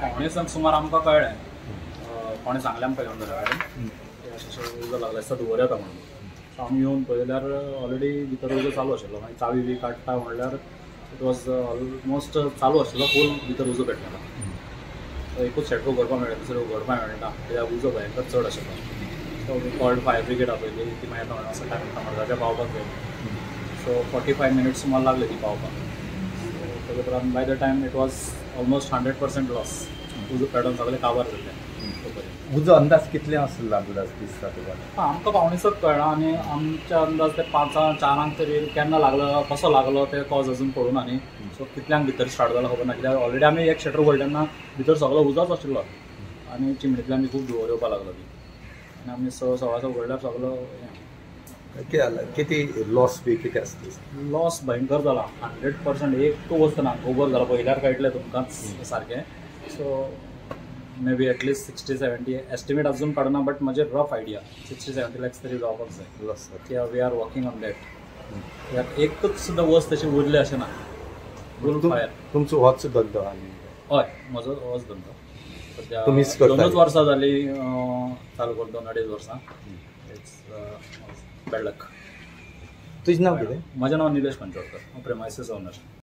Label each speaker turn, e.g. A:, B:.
A: पावणेसांक सुमार आमकां कळ्ळें कोणें सांगलें आमकां येवन जाल्यार अशें उजो लागला दिसता दवर येता म्हणून. सो आमी येवन पळयल्यार ऑलरेडी भितर उजो चालू आशिल्लो. मागीर चावी बी काडटा म्हणल्यार इट वॉज ऑलमोस्ट चालू आशिल्लो फूल भितर उजो पेटलेलो. सो एकूच शेटर उगडपाक मेळ्ळें, दुसरें उगडपाक मेळना कित्याक उजो भयंकर चड आशिल्लो. So we called fire brigade आपयली, ती मागीर येता म्हणून असो टायम मडगांवच्या पावपाक गेली. सो 45 मिनिट्स सुमार लागले ती पावपाक. सो ताचे उपरांत by the time it was almost 100% loss. उजो पेटोवन सगळें काबार जाल्लें.
B: उजो अंदाज कितले आसलो अंदाज दिसता तुका?
A: आमकां पावणेसक कळ्ळां आनी आमच्या अंदाज ते 5-4 तरी केन्ना लागलो कसो लागलो ते कॉज अजून पळोवना न्ही. सो कितल्यांक भितर स्टार्ट जाला खबर ना, कित्याक ऑलरेडी आमी एक शटर उगडले तेन्ना भितर सगळो उजोच आशिल्लो आनी चिमणींतल्यान बी खूब धुंवर येवपाक लागलो ती. आनी आमी 6:15 उगडल्यार सगळो
B: किती लॉस बी किती आसता?
A: लॉस भयंकर जाला. 100% एक वस्त ना ओवर जाला. पयल्यार कळटलें तुमकांच सारकें. So may be at least 60-70 estimate अजून काडना, बट म्हजे रफ आयडिया 60-70 लॅक्स तरी जावपाक जाय. Loss we are working on that. कित्याक एकूच सुद्दां वस्त तशें उरलें अशें ना. Full fire.
B: तुमचो होच धंदो? आनी
A: हय, म्हजो होच धंदो. सद्या
B: 2
A: वर्सां जालीं चालू करून, 2-2.5 वर्सां. इट्स बॅड लक.
B: तुजें नांव कितें?
A: म्हजें नांव निलेश पंचोडकर. हांव प्रेमायसीस ओनर.